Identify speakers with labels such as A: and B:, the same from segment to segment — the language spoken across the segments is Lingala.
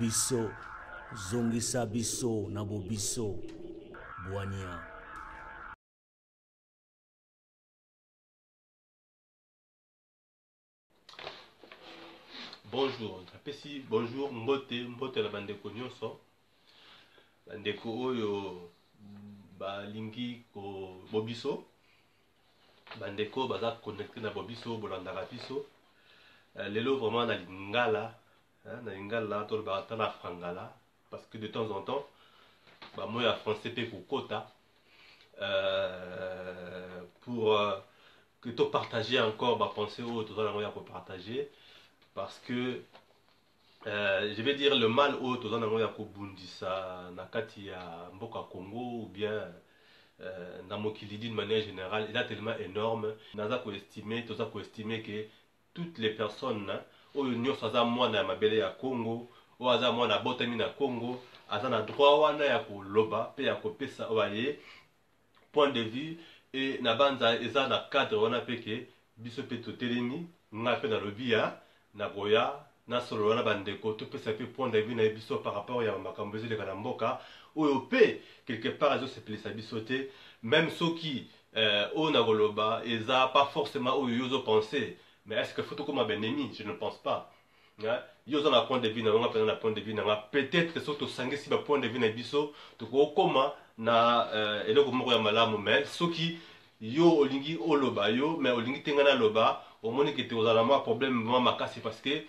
A: biso, zongisa biso na bobiso, Bwania.
B: Bonjour, bonjour, mbote la bandeko nyonso. Bandeko oyo balingi ko bobiso. Bandeko baza connecté na bobiso, bolandaka biso. Lelo vraiment na lingala to ba na frangala parce que de temps en temps ba moya français pe kokota pour que to partager encore ba pensée oyo to za ngoya ko partager. Parce que je vais dire le mal au tozana ya kobundisa na kati ya mboka Congo ou bien na mokili d'une manière générale, il est tellement énorme. Naza ko estimer que toutes les personnes oyo nyonso aza mwana ya mabele ya Congo ou aza mwana botami na Congo aza na droit wana ya koloba pe ya kopesa oye point de vue et na banza eza na cadre wana peke biso pe totelemi nga pe na lobia na boya na solo na bandeko to pesa pe point de vue na biso par rapport ya makambo ezele kana mboka oyo pe quelque part azo se plisa biso te même soki o na goloba eza pas forcément oyo yozo penser mais est-ce que faut comme un ennemi? Je ne pense pas. Yozo na point de vue na nga pe na point de vue na peut-être so to sangisi ba point de vue na biso to ko koma na eloko moko ya malamu mais soki yo olingi oloba yo mais olingi tengana loba au moins que tu as un problème vraiment makasi parce que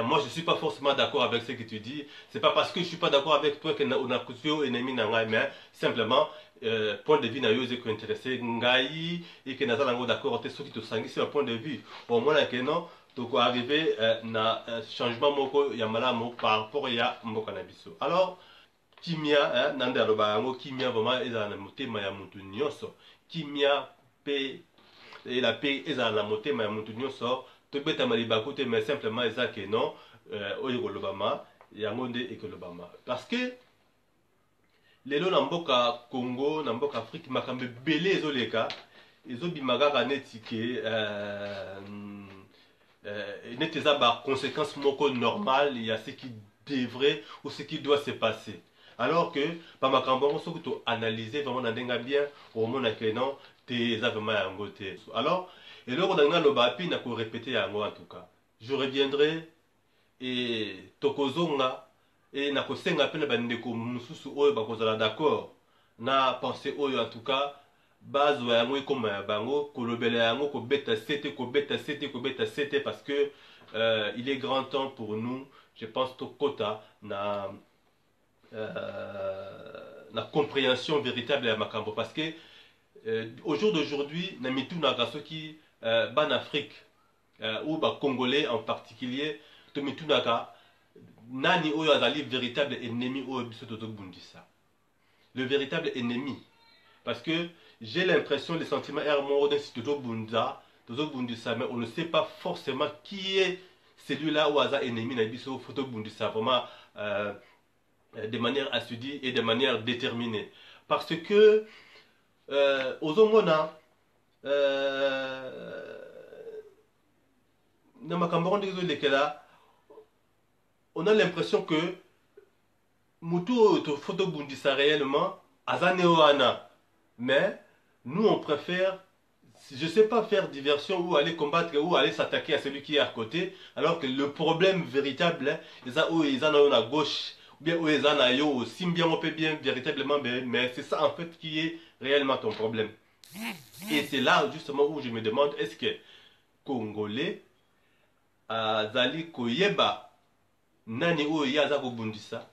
B: moi je suis pas forcément d'accord avec ce que tu dis. C'est pas parce que je suis pas d'accord avec toi que on a cousu ennemi na ngai mais simplement point de vue na yo que intéressé ngai et que nazala ngo d'accord te soki to sangi c'est un point de vue au moins que non to ko arriver na changement moko ya malamu par rapport ya mboka na biso. Alors kimia nanda loba ngo kimia vraiment eza na motema ya mutu nyonso kimia pe et la paix est dans la montée mais mon tout sort to beta maliba côté mais simplement ça que non oyo lobama yangonde et que lobama parce que lelo na mboka Congo na mboka Afrique makambe belé ezoleka ezobimaka kaneti ke neti za ba conséquences moko normales il y a ce qui devrait ou ce qui doit se passer. Alors que par makambo on soki to analyser vraiment na ndenga bien au monde que non te vraiment yango te. Alors et là on a le bapi na ko répéter yango en tout cas. Je reviendrai et tokozonga et na ko senga pe na bandeko mususu oyo bakozala d'accord na penser oyo en tout cas base yango comme bango kolobela yango ko beta sete parce que il est grand temps pour nous je pense to kota na la compréhension véritable de makambo parce que au jour d'aujourd'hui na mitu na gaso qui ban Afrique ou ba congolais en particulier to mitu na nani oyo azali véritable ennemi oyo biso to bundisa le véritable ennemi parce que j'ai l'impression les sentiments erreurs d'un site to bundisa mais on ne sait pas forcément qui est celui-là ou aza ennemi na biso photo bundisa vraiment de manière assidue et de manière déterminée. Parce que aux homona on a l'impression que Mutu to photo bundisa réellement azaneoana mais nous on préfère je sais pas faire diversion ou aller combattre ou aller s'attaquer à celui qui est à côté alors que le problème véritable ils en à gauche bien ou ils en a yo aussi bien on peut bien véritablement mais c'est ça en fait qui est réellement ton problème et c'est là justement où je me demande est-ce que Congolais zali koyeba nani ou yaza bundisa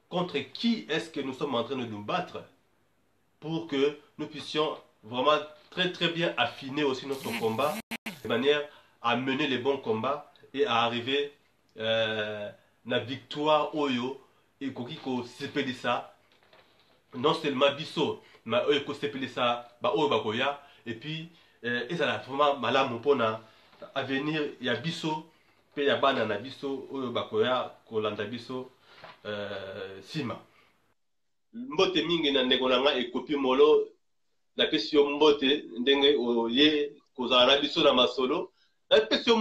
B: contre qui est-ce que nous sommes en train de nous battre pour que nous puissions vraiment très bien affiner aussi notre combat de manière à mener les bons combats et à arriver la victoire oyo et ko sepelisa non seulement biso mais oyo ko sepelisa ba oyo bakoya et puis ezala vraiment malamu pona avenir ya biso pe ya bana na biso oyo bakoya ko landa biso sima mbote mingi na ndeko na nga ekopi molo la pesi yo mbote ndenge oye kozala na biso na masolo la pesi yo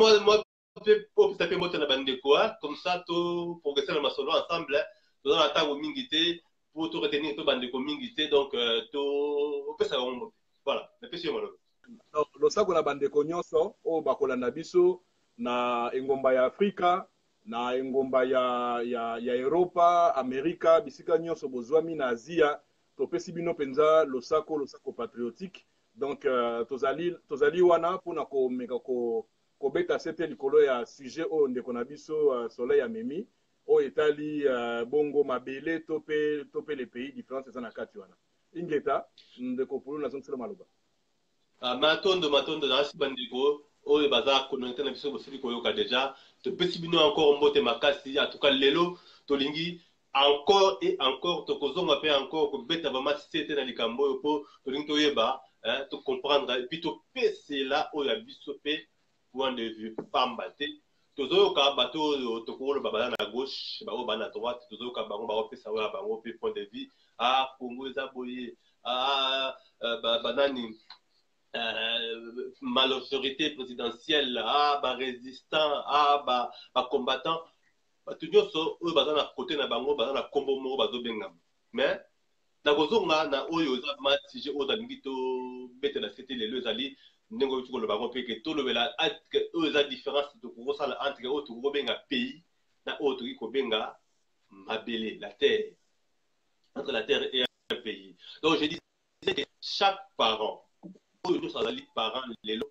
B: ça fait monter la bande de quoi, comme ça, tout progresser dans ma solo ensemble, dans la table mingité, pour tout retenir tout bande de mingité, donc tout, on peut ça, voilà, un peu sur moi.
C: losako na bandeko nyonso oyo bakolanda biso na engomba ya Afrika na engomba ya Europa, Amerika, bisika nyonso bozwami na Asia, topesi bino penza losako patriotique. Donc tozali wana mpona komeka kobeta sete likolo ya sujet oyo ndeko na biso Soleil ya memi oyo etali bongo mabele to pe les pays différents eza na kati wana. Ingeta ndeko pulu na zongisela maloba.
B: Matondo na asi bandeko oyo baza connecté na biso bosili koyoka déjà topesi bino encore mbote makasi en tout cas lelo tolingi encore et encore tokozonga pe encore kobeta vraiment sete na likambo oyo po tolingi toyeba to comprendre et puis topesela oyo ya biso pe point de vue pamba te tozoyoka bato oyo tokoloba baza na gauche bao bana droite tozoyoka bango baopesa oyo bango pe point de vue Congo eza boye banani majorité présidentielle, résistant, combattant, tout le monde est basé à côté de bango, basé à combo moro, basé bengam. Mais na kozonga na oyo za match o da ngito bete na c'était les deux ali nengo tu ko le bango pe que tout le bela que eux za différence de ko sala entre o to benga pays na o to ko benga mabele la terre entre la terre et un pays. Donc je dis que chaque parent nous azali parents lelo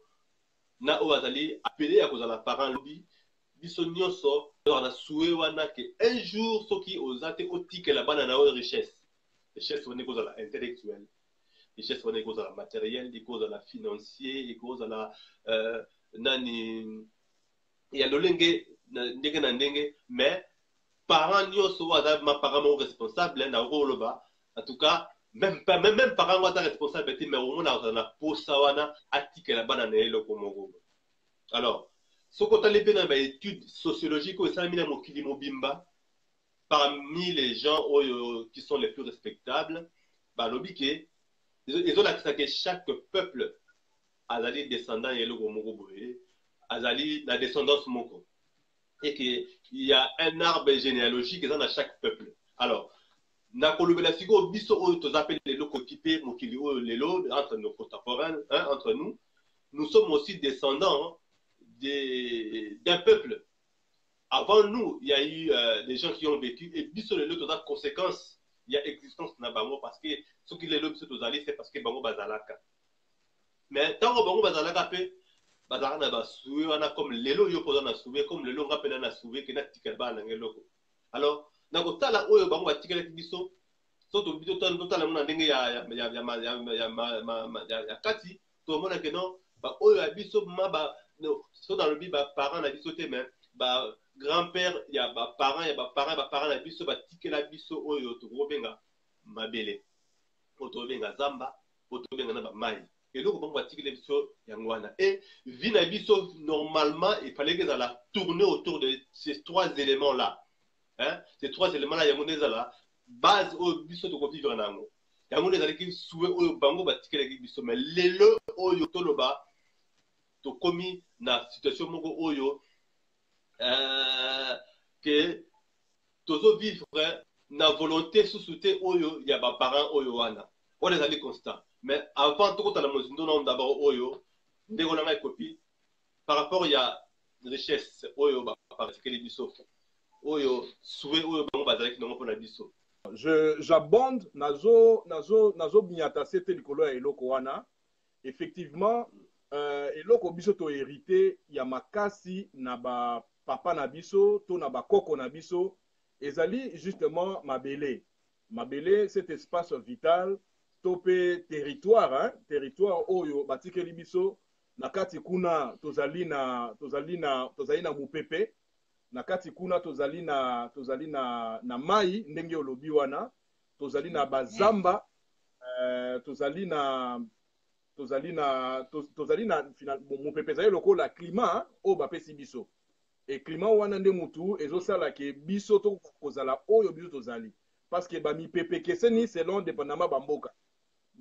B: na o azali appelé à cause de la parent lobby biso nyonso na souhait wana que un jour soki ozate otike la bana na richesse on est cause de la intellectuelle richesse on est cause de la matérielle cause de la financier cause de la nani ya lolenge ndenge na ndenge mais parents nyonso azali ma parents responsable na roloba en tout cas même parents sont responsables mais au moins on a posa wana article la bana na eloko moko. Alors ce qu'on a les dans une étude sociologique au sein de mokili mobimba parmi les gens qui sont les plus respectables bah l'obike ils ont l'accès que chaque peuple a des descendants eloko moko boye azali la descendance moko et qu'il y a un arbre généalogique dans chaque peuple. Alors na kolobela siko biso oyo tozapele lelo kokipe mokili oyo lelo entre nos contemporains entre nous sommes aussi descendants d'un peuple. Avant nous il y a eu des gens qui ont vécu et biso lelo toza conséquence il y a existence na bango parce que ce qui lelo biso tozali c'est parce que bango bazalaka mais tango bango bazalaka pe bazalaka na basuwe wana comme lelo yo poza na suwe comme lelo ngapela na suwe ke na tikala bana ngeloko. Alors na kotala oyo bango batikela biso soto biso totala mona ndenge ya kati to mona que non ba oyo ya biso ma ba so dans le bi ba parents na biso te mais ba grand-père ya ba parents na biso batikela biso oyo to robenga mabele to benga zamba to benga na ba mai et donc bango batikela biso yangwana et vie na biso normalement il fallait que ça la tourner autour de ces trois éléments là. Ces trois éléments-là, il y a une base au biso de vivre en ango. Il y a une des qui souhait au bango batique les biso, mais l'élo au yotoloba, to commis na situation mogo oyo que tozo vivre na volonté sous-souté oyo il y a ba parents oyo wana. On les allait constant. Mais avant tout à la mozindo non d'abord oyo, ndeko na copie par rapport il y a richesse oyo ba parce que les biso.
C: J'abonde nazo binyata sete likolo ya eloko wana. Effectivement eloko biso to hérité ya makasi na ba papa na biso to na ba koko na biso ezali justement mabele cet espace vital to pe territoire oyo batikeli biso na kati kuna tozali na mupepe na kati kuna tozali na mai ndenge olobi wana tozali na bazamba tozali na mupepe ezali lokola climat oyo bapesi biso et climat wana nde mutu ezosala ke biso tokozala oyo biso tozali parce que bamipepe keseni selon dépendamment bamboka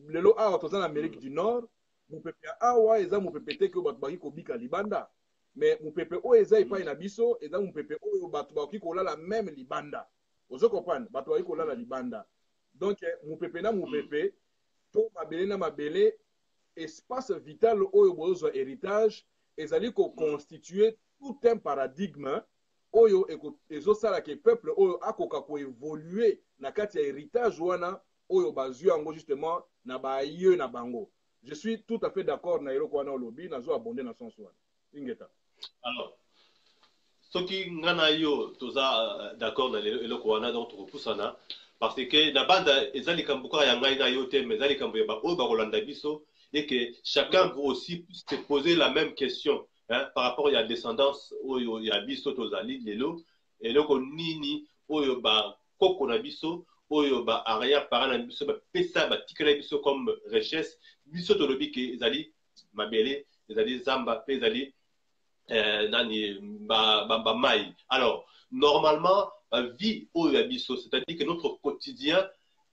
C: lelo awa toza na Amérique du Nord mupepe awa eza mupepe te ke bato baki kobika libanda mais mupepe oyo eza epai na biso eza mupepe oyo bato bakoki kolala même libanda ozo comprendre bato bakoki kolala libanda donc mupepe na mupepe to mabele na mabele espace vital oyo bozwa héritage ezali koconstituer tout un paradigme oyo ezosala ke peuple oyo akoka koévoluer na kati ya héritage wana oyo bazwi yango justement na baye na bango. Je suis tout à fait d'accord na eloko wana olobi nazo abonder na sens wana ingeta.
B: Alors soki ngana yo toza d'accord na eloko wana donc tokopusana parce que na banda eza likambo kaka ya ngai na yo te mais eza likambo ya oyo bakolanda biso et que chacun veut aussi se poser la même question par rapport à la descendance oyo ya biso tozali lelo eloko nini oyo bakoko na biso oyo ba arrière parent na biso bapesa batikela biso comme richesse biso tolobi ke ezali mabele ezali zamba pe ezali nani ba mai. Alors normalement vie oyo ya biso c'est-à-dire que notre quotidien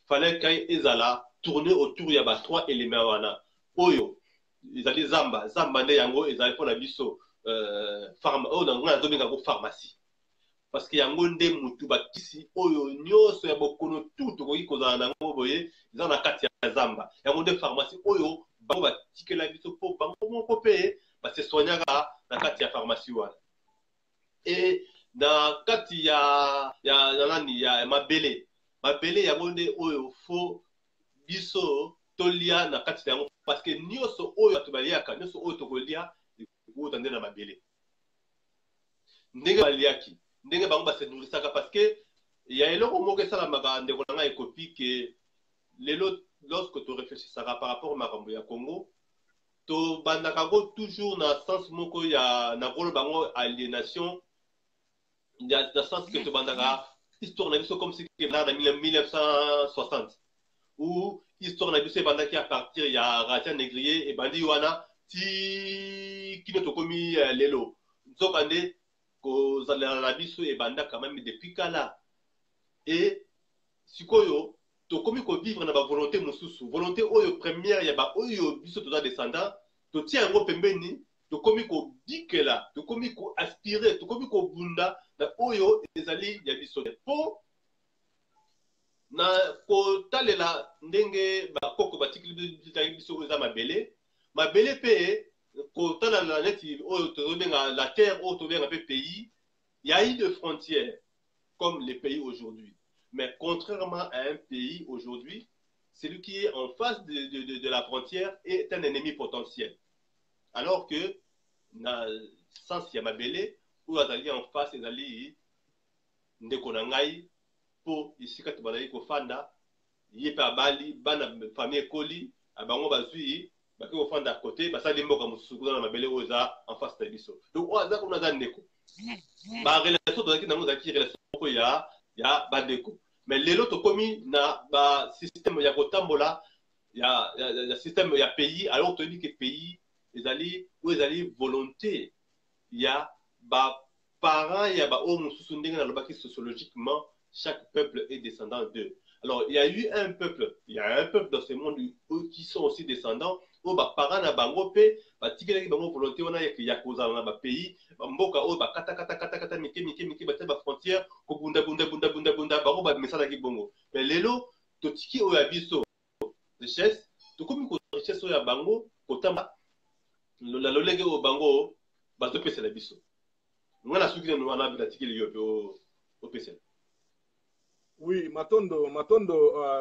B: fallait qu'il ezala tourner autour ya ba trois éléments wana oyo ezali zamba nde yango ezali mpona biso oyo nango nazobenga ko pharmacie parce que yango nde mutu bakisi oyo nyonso ya bokono tu tokoki kozala nango boye eza na kati ya zamba yango nde pharmacie oyo bango batikela biso mpo bango moko mpe base soignaka na kati ya pharmacie wana e na kati ya nani ya mabele yango nde oyo fo biso tolia na kati yango parce que nyonso oyo bato baliaka nyonso oyo tokolia ekouta nde na mabele ndenge baliaki ndenge bango base nourrisaka parce que ya eloko moko esalamaka ndeko na ngai ekopi ke lelo lorsque to réfléchissaka par rapport makambo ya Congo to bandaka go toujours na sens moko ya na kolo bango aliénation ya sens que to bandaka histoire na biso comme si que na 1960 ou histoire na biso bandaki à partir ya Ratia Négrier et bandi wana ti kino to komi lelo nzokande ko zala la biso et banda quand même depuis kala et sikoyo to komi ko vivre na ba volonté mususu volonté oyo première ya ba oyo biso to descendant to tia yango pembeni to komi ko bikela to komi ko aspirer to komi ko bunda na oyo ezali ya biso po na ko talela ndenge ba koko batikili biso za mabele pe ko talela neti oyo to benga la terre oyo to benga pe pays il y a eu de frontières comme les pays aujourd'hui. Mais contrairement à un pays aujourd'hui, celui qui est en face de la frontière est un ennemi potentiel. Alors que, dans le sens Yamabele, où Azali en face, Azali Ndekonangai, pour ici, quand tu vas Fanda, Yepa Bali, Bana famille Koli, Abango Bazui, Baki Fanda à côté, ça les mots comme Soukou dans Mabele Oza en face de Bisso. Donc, Oza, on a un Neko. Ba relation de la relation ya bandeko mais lelo to komi na ba système ya kotambola ya système ya pays alors to dit que pays ezali volonté ya ba parents ya ba o mususu ndenge na lobaki sociologiquement chaque peuple est descendant d'eux. Alors il y a un peuple dans ce monde qui sont aussi descendants o ba parents na bango pe ba tikelaki bango volonté wana ya kozala na ba pays mboka o ba kata mike ba ba frontière ko bunda bango ba mesala ki bongo mais lelo to tiki o ya biso richesse to komi ko richesse o ya bango kotamba la lolenge o bango ba to pesa la biso ngana suki no wana bi tikeli yo pe o pesa.
C: Oui, matondo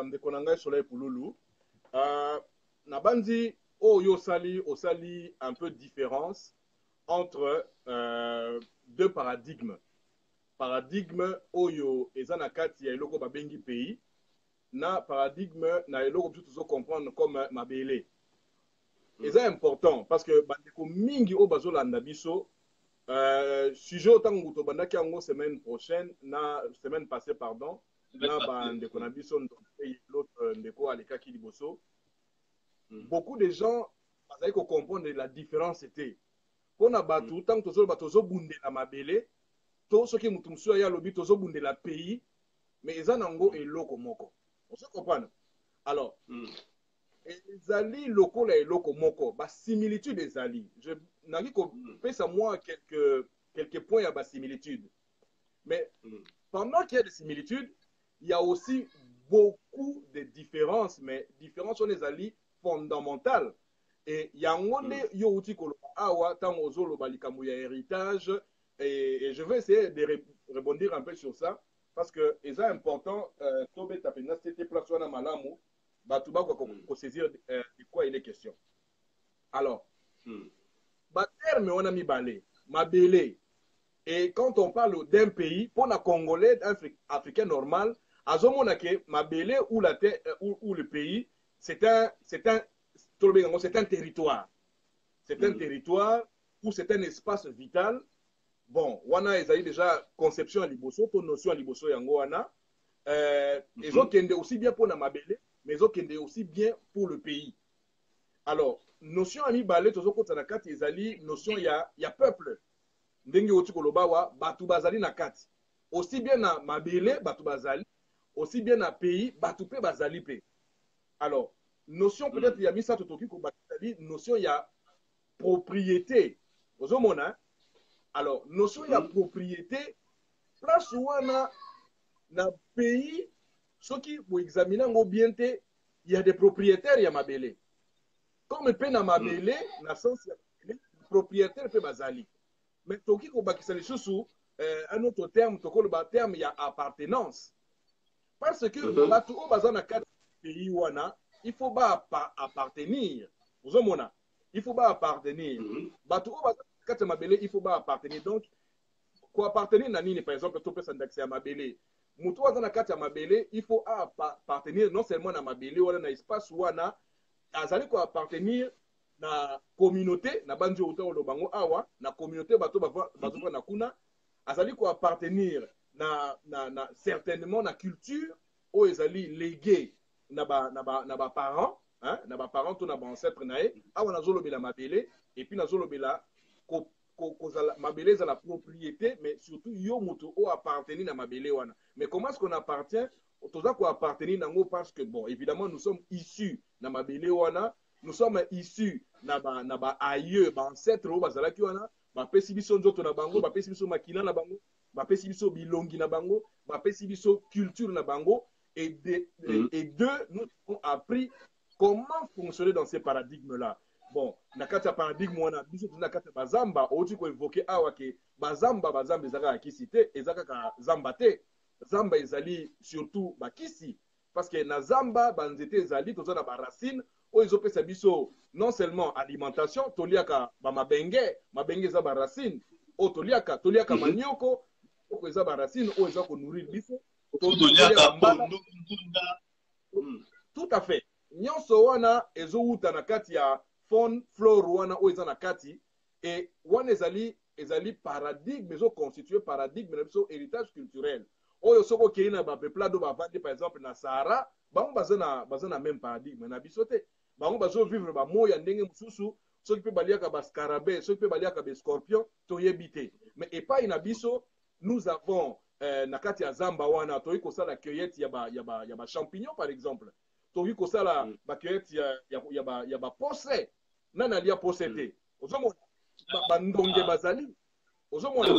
C: ndeko na ngai Soleil Pululu na bandi oyo osali un peu différence entre deux paradigmes oyo eza na kati ya eloko babengi pays na paradigme na eloko biso tozo comprendre comme mabele. Eza important parce que bandeko mingi o bazolanda biso sujet otango to bandaki yango semaine passée pardon na bandeko na biso l'autre ndeko alekaki liboso. Beaucoup de gens bazali ko comprendre la différence était pona batu tant tozo bundela mabele to soki mutu musu ya lobi tozo bundela pays mais eza nango eloko moko on se comprendre alors ezali lokola eloko moko basimilitude ezali nangi kopesa moi quelques points ya basimilitude mais pendant qu'il y a des similitudes il y a aussi beaucoup de différences mais différences on ezali fondamentales et yango nde yo uti koloba awa ntango ozoloba likambo ya héritage et je vais essayer de rebondir un peu sur ça parce que c'est important tobeta penza c'était place wana malamu bato bakosaisir de quoi il est question alors baterme wana mibale mabele et quand on parle d'un pays pour la congolais africain normal azomona ke mabele ou la terre ou le pays c'est un territoire c'est un territoire ou c'est un espace vital bon wana ezali déjà conception ya liboso to notion ya liboso yango wana ezokende aussi bien pour na mabele mais ezokende aussi bien pour le pays alors notion ya mibale tozokota na kati ezali notion ya peuple ndenge oti koloba wa bato bazali na kati aussi bien na mabele bato bazali aussi bien na pays bato pe bazali pe alors notion peut-être ya misato toki kobakisali notion ya propriété ozomona alors notion ya propriété place wana na pays soki boexamine yango bien te il y a des propriétaires ya mabele comme pe na mabele na sens ya mabele propriétaire pe bazali mais toki kobakisa lisusu un autre terme tokoloba terme ya appartenance parce que bato oyo baza na kati pays wana il faut ba appartenir ozomona il faut ba appartenir bato oyo baza na kati ya mabele il faut ba appartenir donc ko appartenir na nini par exemple topesa ndaxe ya mabele mutu aza na kati ya mabele il faut appartenir non seulement na mabele wana na espace wana azali ko appartenir na communauté na banzi oyo bango awa na communauté bato bazo na kuna azali ko appartenir na certainement na culture oyo ezali légué na ba parents hein na ba parents to na ba ancêtre na ye awa nazolobela mabele et puis nazolobela mabele za la propriété mais surtout yo mutu o appartenir na mabele wana mais comment est-ce qu'on appartient toza ko appartenir nango parce que bon évidemment nous sommes issus na mabele wana nous sommes issus na ba aïeux ba ancêtre o bazalaki wana ba pesi biso nzoto na bango ba pesi biso makila na bango ba pesi biso bilongi na bango ba pesi biso culture na bango et deux nous avons appris comment fonctionner dans ces paradigmes là bon na kati ya paradigme wana biso tuna kati bazamba oti ko évoquer awa ke bazamba ezaka akisi te ezaka ka zamba te zamba ezali surtout bakisi parce que na zamba banzete ezali toza na ba racine oyo ezopesa biso non seulement alimentation toliaka ba mabenge eza ba racine o toliaka manioko ko eza ba racine oyo eza ko nourrir biso toliaka mbala tout à fait nyonso wana ezouta na kati ya faune flore wana oyo eza na kati et wana ezali paradigme ezoconstitue paradigme na biso héritage culturel oyo soko okei na bapeuplade oyo bavandi par exemple na Sahara bango baza na même paradigme na biso te bango bazovivre bamoya ya ndenge mosusu soki mpe baliaka bascarabée soki mpe baliaka bascorpion toyebi te mais epai na biso nous avons na kati ya zamba wana toyi kosala cueillette ya ba champignon par exemple toyi kosala ba cueillette ya ba pose nani alia pose te ozomona bandonge bazali ozomona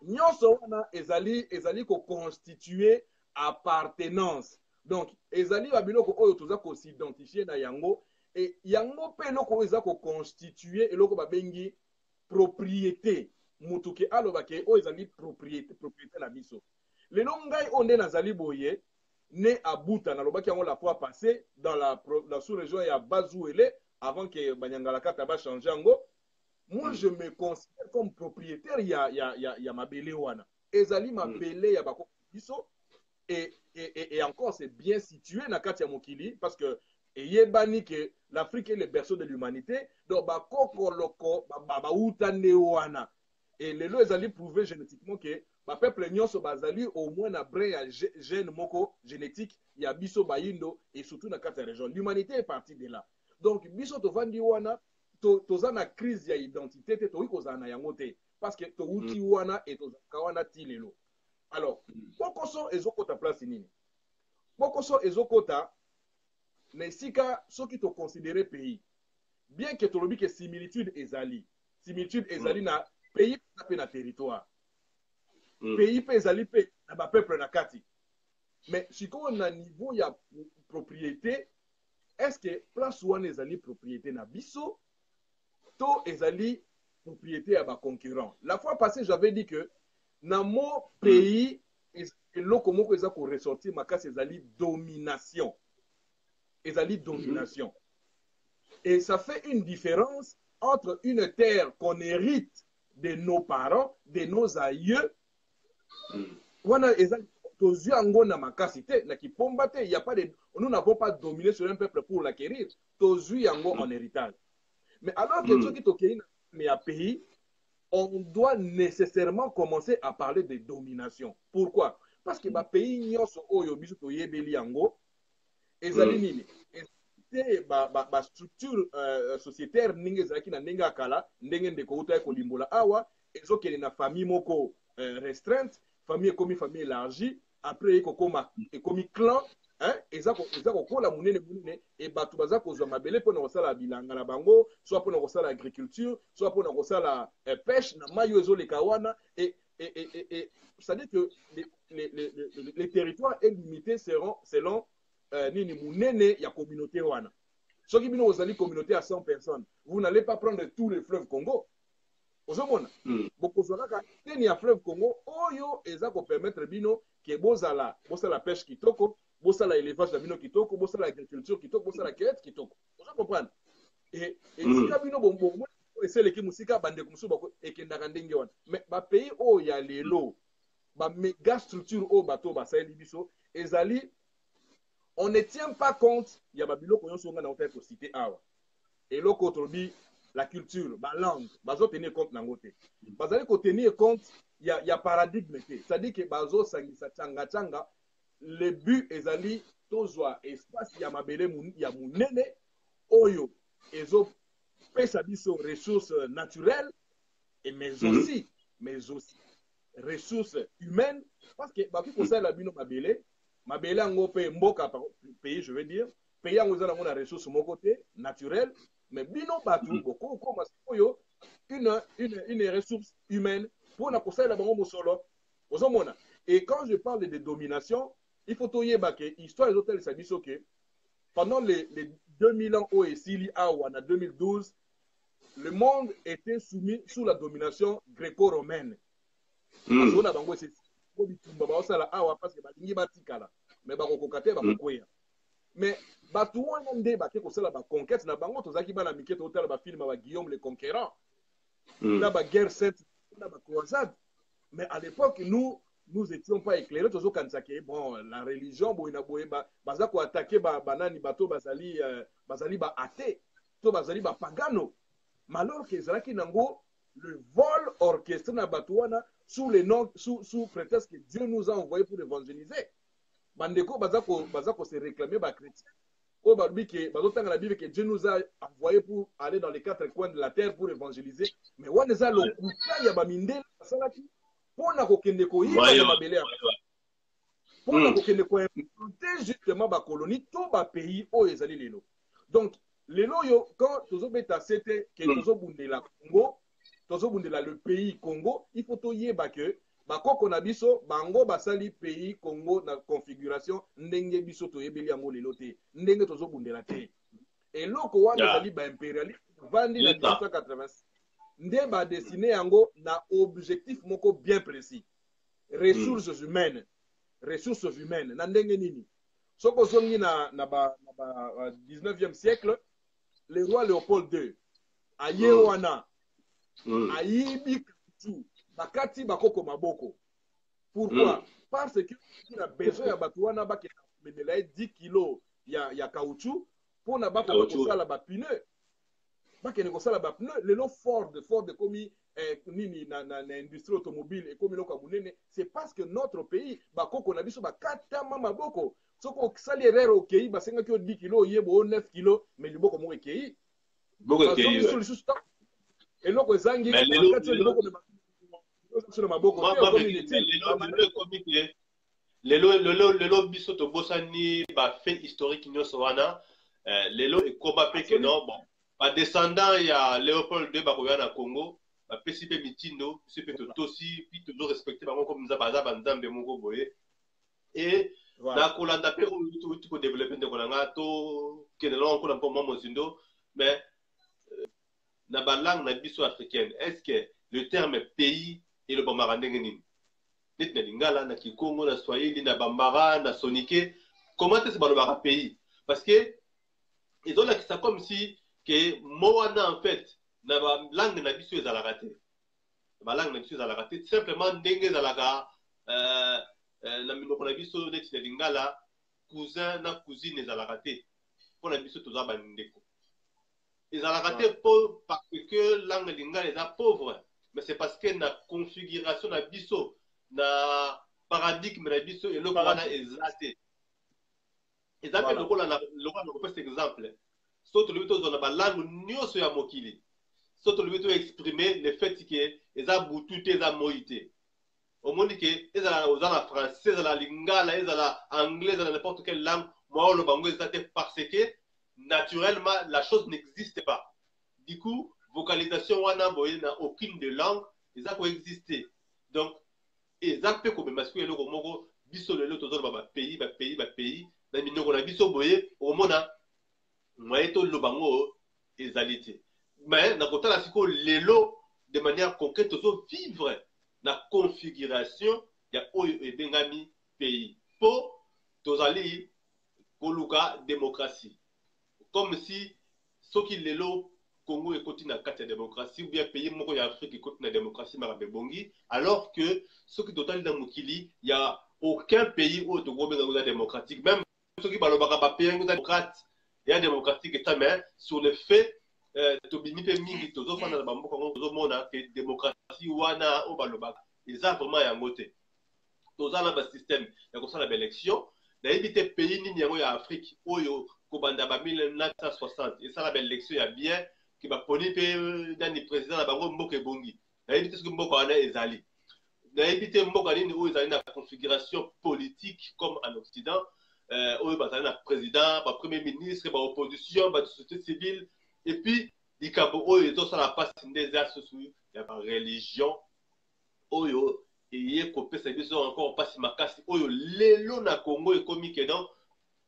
C: nyonso wana ezali ko constituer appartenance donc ezali babiloko oyo toza ko s'identifier na yango et yango pe eloko oyo eza ko constituer eloko babengi propriété mutuke aloba ke oyo ezali propriété na biso lelo ngai onde nazali boye né à Buta nalobaki yango la fois passée dans la sous-région ya Bazouele avant que Banyangala Kata ba changer yango. Moi, je me considère comme propriétaire ya mabele wana. Ezali mabele ya bako biso et encore c'est bien situé na kati ya mokili parce que yebani que l'Afrique est le berceau de l'humanité donc bakoko loko ba utane wana et lelo ezali prouvé génétiquement que ba peuple nyonso bazali au moins na brin ya gène moko génétique ya biso bayindo et surtout na kati ya région. L'humanité est partie de là. Donc biso tovandi wana toza na crise ya identité te toyi kozala na yango te parce que touti wana et tozaka wana ti lelo. Alors bokoso ezokota place nini? Bokoso ezokota mais sika soki to considérer pays bien que tolobi que similitude ezali na pays pe na territoire pays pe ezali pe na ba peuple na kati mais sikoyo na niveau ya propriété est-ce que place wana ezali propriété na biso to ezali propriété à bas concurrents. La fois passée, j'avais dit que dans mon pays, eloko moko eza ko ressortir makasi ezali domination. Ezali domination. Et ça fait une différence entre une terre qu'on hérite de nos parents, de nos aïeux. Wana ezali tozu yango na makasi te, na kipomba te, il y a pas de nous n'avons pas dominé sur un peuple pour l'acquérir. Tozu yango en héritage. Mais alors que ceux qui tokei mais à pays, on doit nécessairement commencer à parler de domination. Pourquoi? Parce que le pays nyonso oyo biso to yebeli yango ezali nini? Ezali ba structure sociétaire ninge ezalaki na ndenge akala, ndenge ndeko uta ko limbola awa, ezokele na famille moko restreinte, famille ekomi famille élargie, après ekomi clan. Eza kokola munene et batu baza kozwa mabele pona kosala bilanga na bango soit pona kosala agriculture soit pona kosala pêche na mayo ezoleka wana et ça dit que les territoires est limité selon nini munene ya communauté wana soki bino ozali communauté à 100 personnes vous n'allez pas prendre tous les fleuves Congo ozomona bokozwa kaka teni ya fleuve Congo oyo eza ko permettre bino ke bozala pêche kitoko bosala élevage na bino kitoko bosala agriculture kitoko bosala cueillette kitoko vous comprenez et sika bino bombo eseleki musika bande kumusu bako ekendaka ndenge wana mais ba pays o ya lelo ba méga structure o bato basali biso ezali on ne tient pas compte ya ba biloko nyonso nga na hôtel ko cité awa eloko tolobi la culture ba langue bazo tenir compte nango te bazali ko tenir compte ya paradigme te c'est-à-dire que bazo sangisa changa le but ezali tozwa espace ya mabele ya munene oyo ezo pesa biso ressources naturelles et mais aussi ressources humaines parce que baki kosala bino mabele yango pe mboka pays je veux dire pays yango ezala ngona ressources moko te naturelles mais bino batu boko koma oyo une ressource humaine pour na kosala bango mosolo ozomona et quand je parle de domination il faut toyer que histoire des hôtels sabiso que pendant les 2000 ans au Esili en 2012 le monde était soumis sous la domination gréco-romaine. On a bango c'est bitumba ba osala awa parce que balingi batikala mais ba kokokate ba kokoya mais batu wana nde ba ke kosala ba conquête na bango tozaki bana mikete hôtel ba film ba Guillaume le Conquérant na ba guerre sainte na ba croisade mais à l'époque nous étions pas éclairés toujours quand ça bon la religion boina boeba baza ko attaquer banani bato bazali ba athée to bazali ba pagano malheur que zalaki nango le vol orchestré na batuana sous les noms sous prétexte que Dieu nous a envoyé pour évangéliser bandeko baza ko se réclamer ba chrétien o babi que bazotanga la Bible que Dieu nous a envoyé pour aller dans les quatre coins de la terre pour évangéliser mais wana za lokuta ya ba mindela salaki pona kokende ko yiba mabele pona kokende ko implanter justement ba colonie to ba pays o ezali lelo donc lelo yo quand tozobeta c'était que tozobundela Congo tozobundela le pays Congo il faut to yeba que bakoko na biso bango basali pays Congo na configuration ndenge biso to yebeli yango lelo te ndenge tozobundela te eloko wana ezali ba impérialiste vandi na 1980 nde ba dessiné yango na objectif moko bien précis ressources humaines na ndenge nini soko zongi na ba 19e siècle le roi Léopold II aye wana ayibi tout bakati bakoko maboko pourquoi parce que il a besoin ya batu wana ba ke menela 10 kg ya caoutchouc pour na ba ko sala ba pneu bakene kosala ba pneu lelo Ford komi nini na industrie automobile et komi loka munene c'est parce que notre pays bakoko na biso bakata maboko soko sali erreur okei basenga ki 10 kg yebo 9 kg mais liboko mo ekei boko ekei eloko ezangi bakati liboko sur maboko
B: lelo biso tobosani ba fait historique nyonso wana lelo et combat pe que non bon ba descendant il y a Léopold II bakoya na Congo ba pesi pe mitindo se pe tosi puis toujours respecter bango comme nous baza banzambe moko boye et na kolanda pe tu ko développer de kolanga to kenelo ko na pomba mozindo mais na ba langue na biso africaine est-ce que le terme pays et le bambara ndenge nini net na lingala na kikongo na swahili na bambara na sonike comment est-ce balobaka pays parce que ils ont ça comme si que moana en fait na ba langue na biso ezalaka te ba langue na biso ezalaka te simplement ndenge ezalaka na minoko na biso net na lingala cousin na cousine ezalaka te pour na biso toza ba ndeko ezalaka te parce que langue lingala eza pauvre mais c'est parce que na configuration na biso na paradigme na biso eloko wana eza te eza pe lokola na kopesa exemple so tolobi tozwa na balangue nyonso ya mokili so tolobi toexprime le fait ke eza butu te eza moi te omoni ke ezala oza na français ezala lingala ezala anglais ezala n'importe quelle langue moi oloba ngo eza te parce que naturellement la chose n'existe pas du coup vocalisation wana boye na aucune de langue eza koexister donc eza mpe komema sikoyo eloko moko biso lelo tozoloba bapays na minoko na biso boye okomona moye toloba ngo ezali te mais na kotala sikoyo lelo de manière concrète tozovivre na configuration ya oyo ebengami pays mpo tozali koluka démocratie comme si soki lelo Congo ekoti na kati ya démocratie ou bien pays moko ya Afrique ekoti na démocratie makambo ebongi alors que soki totali na mokili il y a aucun pays oyo tokobenga ngo démocratique même soki balobaka bapays ngo démocrate ya démocratique eta mais sur le fait tobimi mpe mingi tozofanda na bamboka ngo tozomona ke démocratie wana oyo balobaka eza vraiment yango te toza na basystème ya kosala baélection nayebi te pays nini yango ya Afrique oyo kobanda ba 1960 esala baélection ya bien ki baponi mpe nani président na bango mboka ebongi nayebi te soki mboka wana ezali nayebi te mboka nini oyo ezali na configuration politique comme en Occident oyo bazali na président bapremier ministre baopposition basociété civile et puis likambo oyo ezosala mpasi nde eza susu ya bareligion oyo eye kopesa biso encore mpasi makasi oyo lelo na Congo ekomi ke donc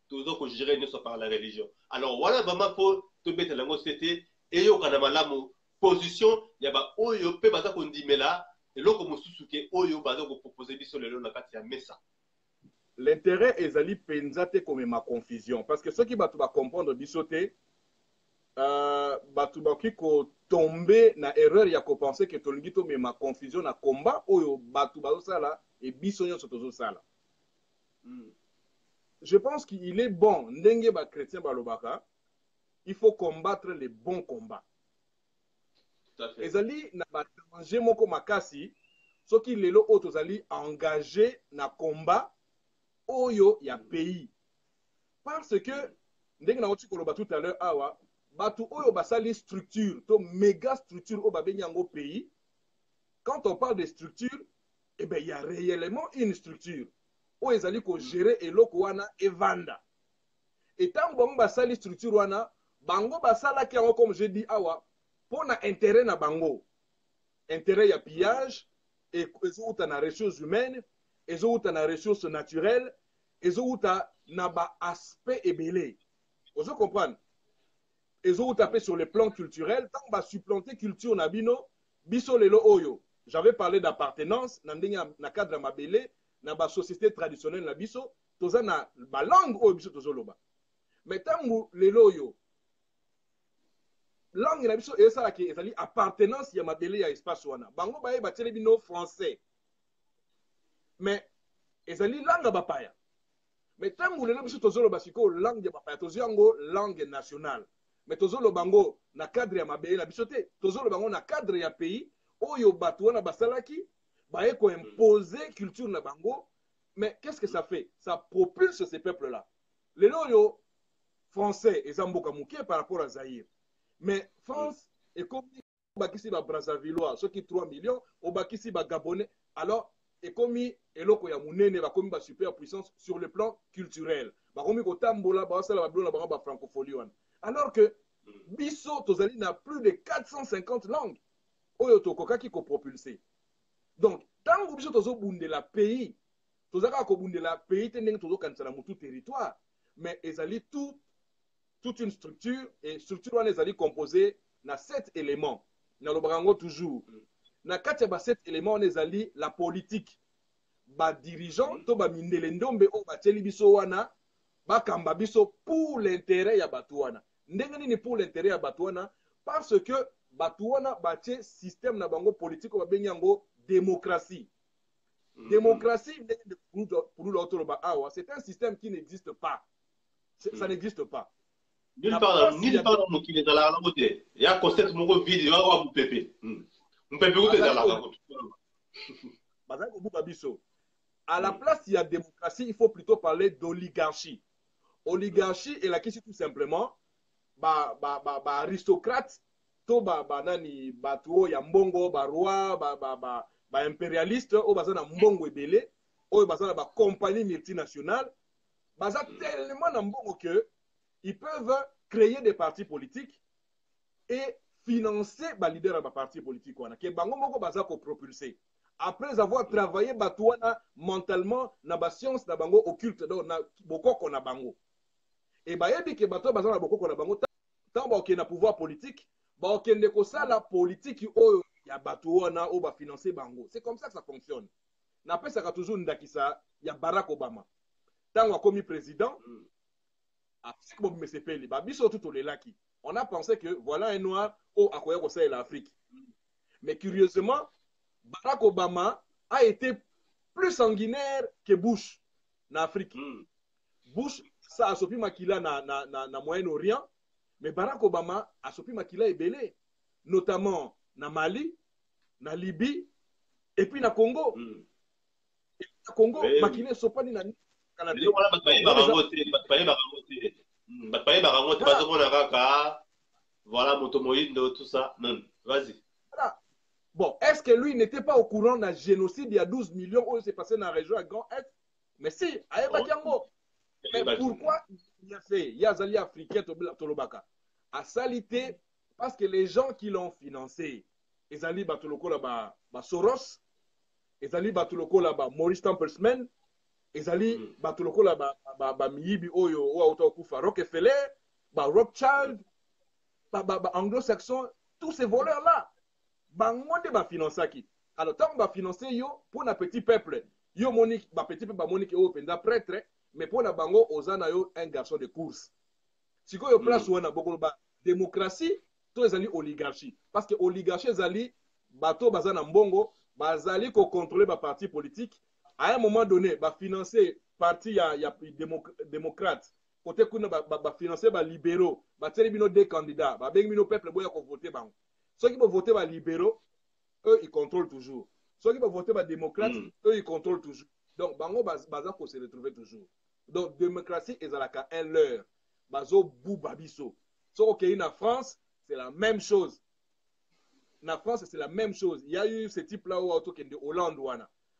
B: tozo kogérer nyonso par la religion alors wana vraiment fo tobetela yango sete eyokana malamu position ya ba oyo pe baza kondimela eloko mosusu ke oyo baza kopropose biso lelo na kati ya mesa
C: l'intérêt ezali penza te komema confusion parce que soki bato bacomprendre biso te bato bakoki kotombe na erreur ya kopense ke tolingi tomema confusion na combat oyo bato bazosala e biso nyonso tozosala je pense qu'il est bon ndenge bachrétien balobaka il faut combattre les bons combats. Ezali na danger moko makasi soki lelo oyo tozali engagé na combat oyo ya pays parce que ndenge na oti koloba tout à l'heure awa batu oyo basali structure to méga structure oyo babengi yango pays quand on parle de structure eh ben il y a réellement une structure oyo ezali ko gérer eloko wana evanda et tant bango basali structure wana bango basalaki yango comme je dis awa pona intérêt na bango intérêt ya pillage et ezouta na ressources humaines ezouta na ressources naturelles ezouta na ba aspect ebele ozo comprendre ezouta pe sur le plan culturel tant ba supplanter culture na bino biso lelo oyo j'avais parlé d'appartenance na ndenge na cadre mabele na ba société traditionnelle na biso toza na ba langue oyo biso tozoloba mais tangu lelo oyo langue na biso esalaki ezali appartenance ya mabele ya espace wana bango baye bateli bino français mais ezali langue bapaya mais tangu lelo biso tozoloba siko langue ya bapaya tozwi yango langue nationale mais tozoloba ngo na cadre ya mabele na biso te tozoloba ngo na cadre ya pays oyo bato wana basalaki baye ko imposer culture na bango mais qu'est-ce que ça fait ça propulse ces peuples là lelo oyo français eza mboka moke par rapport à Zaïre mais France est comme Bakissi ba Brazzavillois, ceux qui 3 millions, au Bakissi ba Gabonais. Alors, ekomi eloko ya munene bakomi ba superpuissance sur le plan culturel bakomi kotambola basala babilo na bango ba francophonie wana alors que biso tozali na plus de 450 langues oyo tokokaki kopropulser donc tango biso tozobundela pays tozaka kobundela pays te ndenge tozokanisa na mutu territoire mais ezali toute une structure et structure wana ezali composée na 7 éléments nalobaka yango toujours na kati ya ba 7 éléments wana ezali la politique ba dirigeant to ba mindele ndombe o batieli biso wana bakamba biso pour l'intérêt ya bato wana ndenge nini pour l'intérêt ya bato wana parce que bato wana batie système na bango politique babengi yango démocratie. Démocratie, c'est un système qui n'existe pas. Ça n'existe pas.
B: Nulle part dans le monde qui est dans la route. Il y a un concept mon vide, il y a un pépé. Un pépé où est dans la route.
C: À la place, il y a démocratie, il faut plutôt parler d'oligarchie. Oligarchie est la question tout simplement aristocrate, to nani bato ya mbongo, ba roi, ba impérialiste o baza na mbongo ebele o baza na ba compagnie multinationale baza tellement na mbongo que ils peuvent créer des partis politiques et financer ba leader ba parti politique wana ke bango moko baza ko propulser après avoir travaillé bato wana mentalement na ba science na bango occulte donc na bokoko na bango et ba yebi ke bato baza na bokoko na bango tant ba okena pouvoir politique ba okende ko sala politique oyo ya bato wana o ba financer bango. C'est comme ça que ça fonctionne. N'appelle ça toujours ndakisa ya Barack Obama. Tant akomi président, on a pensé que voilà un noir au akoya ko ça l'Afrique. Mais curieusement, Barack Obama a été plus sanguinaire que Bush en Afrique. Bush ça a sopi makila na Moyen-Orient, mais Barack Obama a sopi makila ebele, notamment na Mali, na Libye, et puis na Congo. Et na Congo, makine sopani na Canada.
B: Voilà, Motomoïde, tout ça. Vas-y.
C: Bon, est-ce que lui n'était pas au courant d'un génocide il y a 12 millions où c'est passé dans la région à Grand Est? Mais si, à Ebakiango. Mais pourquoi il a fait? Il y a Zali africain, Tolobaka. À salité, parce que les gens qui l'ont financé, ezali batuloko là-bas Soros, ezali batuloko là-bas Maurice Tempelsman, ezali batuloko là-bas Miyibi Oyo ou Autokufa Rockefeller, Rothschild, anglo-saxon, tous ces voleurs-là, bangonde ba financaki. Alors tant ba financer yo pour un petit peuple, yo monique ba petit peuple monique yo penda prêtre, mais pour la bango ozana yo un garçon de course. Si ko yo place ou na bokolo ba démocratie to ezali oligarchie parce que oligarchie ezali bato bazana mbongo bazali ko contrôler ba parti politique à un moment donné ba financer parti ya démocrate côté kuna ba financer ba libéraux ba teli bino des candidats ba bengi bino peuple boya ko voter bango ceux qui vont voter ba libéraux eux ils contrôlent toujours ceux qui vont voter ba démocrates eux ils contrôlent toujours donc bango baza ko se retrouver toujours donc démocratie ezalaka un leurre bazo buba biso so okay na France c'est la même chose. En France, c'est la même chose. Il y a eu ce type-là au de Hollande.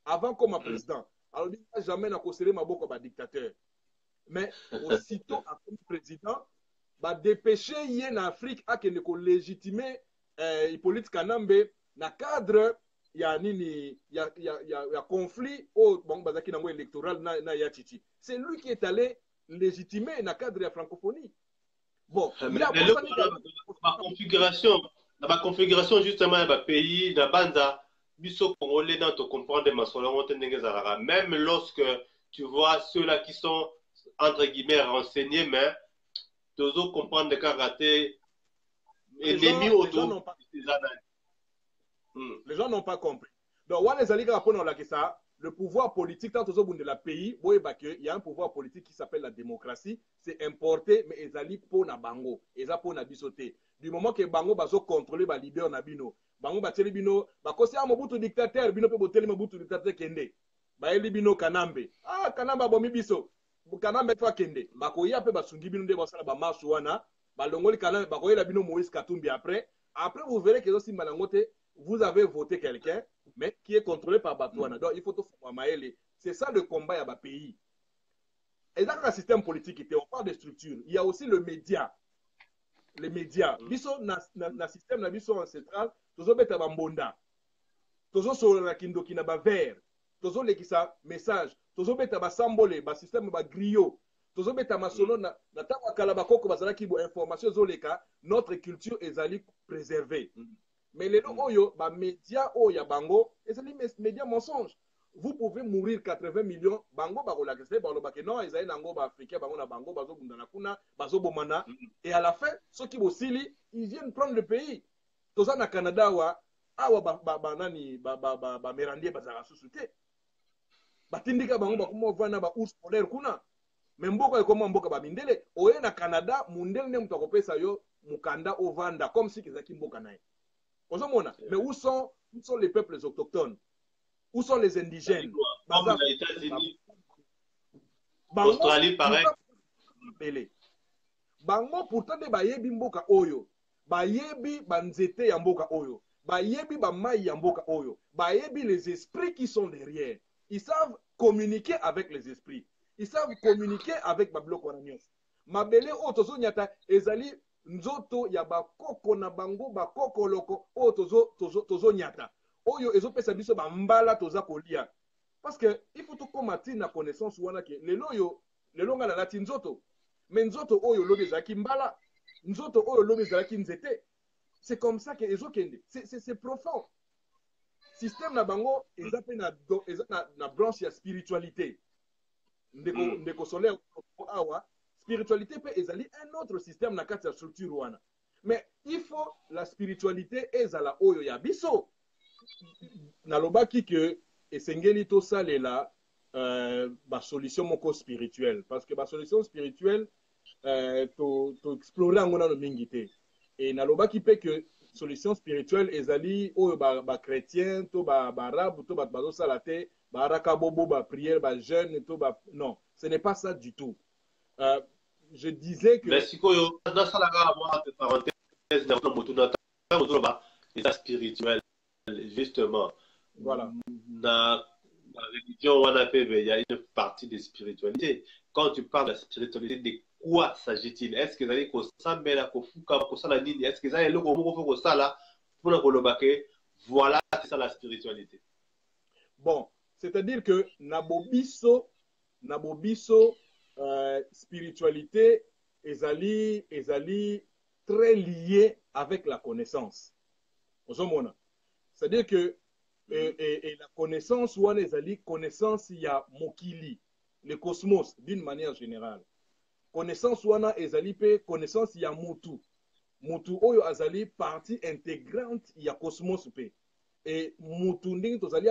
C: Avant comme président. Alors, il n'a jamais considéré ma comme dictateur. Mais aussitôt, comme président, dépêcher en Afrique à qu'il légitimer Hippolyte Kanambe dans le cadre il y a conflit au électoral. C'est lui qui est allé légitimer dans le cadre de la francophonie. Bon,
B: la configuration justement du pays, la bande, biso congolais dans te comprendre même lorsque tu vois ceux-là qui sont entre guillemets renseignés, mais tu dois comprendre des karaté ennemis autour.
C: Les gens n'ont pas compris. Donc, le pouvoir politique, tant de la pays, il y a un pouvoir politique qui s'appelle la démocratie, c'est importé, mais ils pour na bango, ils pour na bisoté. Du moment que bango bazo contrôler ba leader na bino, bango ba teli bino, ba kosi a mobutu dictateur, bino pe boteli mobutu dictateur kende. Ba eli bino Kanambe. Ah, Kanamba bomi biso. Kanambe toi kende. Ba ko ya pe ba sungi bino de ba sala ba marche wana, ba longoli Kanambe, ba ko la bino Moïse Katumbi après. Après vous verrez que aussi malangote, vous avez voté quelqu'un. mais qui est contrôlé par Batouana. Donc, il faut tout faire. C'est ça le combat à pays. Et dans le système politique, on parle de structure. Il y a aussi le média. Les médias. Biso na système na biso ancestral, tozo beta bambonda. Tozo sur la kindoki na ba vert. Tozo lekisa message. Tozo beta ba sambole, ba système ba griot. Tozo beta masono na tawa kala bakoko bazala ki bo information zoleka, notre culture ezali préservée. Mais les oyo ba média oya bango, ezali média mensonge. Vous pouvez mourir 80 millions, bango barola que c'est balobake non, ezali nango ba africain bango na bango bazo bundana kuna, bazo bomana et à la fin ceux qui bosili, ils viennent prendre le pays. Toza na Canada wa awa ba nani ba merandier bazara susute. Batindika bango ba kuma vana ba ours polaire kuna. Memboka ekoma mboka ba mindele, oye na Canada mundele ne mutako pesa yo mukanda ovanda comme si kezaki mboka nae. Ozomona, mais où sont les peuples autochtones? Où sont les indigènes?
B: Comme les États-Unis, Australie, pareil.
C: Bango pourtant de bayebi mboka oyo, bayebi banzete ya mboka oyo, bayebi bamai ya mboka oyo, bayebi les esprits qui sont derrière. Ils savent communiquer avec les esprits. Ils savent communiquer avec babloko wananyos. Mabele o tozo nyata ezali nzoto ya bakoko na bango bakoko loko o tozo nyata. Oyo ezopesa biso bambala toza kolia. Parce que il faut tout combattre na connaissance wana ke lelo nga na lati nzoto. Mais nzoto oyo lobi ezaki mbala, nzoto oyo lobi ezaki nzete. C'est comme ça que ezokende. C'est profond. Système na bango ezape na branche ya spiritualité. Ndeko solaire awa spiritualité peut ezali un autre système na kati ya structure wana. Mais il faut la spiritualité ezala oyo ya biso. Nalobaki que esengeli to salela ba solution moko spirituelle parce que ba solution spirituelle to explorer ngona no mingi te. Et nalobaki pe que solution spirituelle ezali oyo ba chrétien to ba arabe to ba bazo salate ba raka bobo ba prière ba jeûne to ba non, ce n'est pas ça du tout. Je disais que
B: mais sikoyo dans ça la moi parenthèse dans le moto na ba les spirituel justement.
C: Voilà.
B: Dans la religion, il y a une partie de spiritualité. Quand tu parles de la spiritualité, de quoi s'agit-il? Est-ce que vous allez est-ce que vous allez voilà, c'est ça la spiritualité.
C: Bon, c'est-à-dire que nabobiso spiritualité ezali très lié avec la connaissance. C'est-à-dire que et la connaissance ou ezali connaissance ya mokili, le cosmos d'une manière générale. Connaissance wana ezali pe connaissance ya mutu. Mutu oyo azali partie intégrante ya cosmos pe. Et mutu ndingi tozali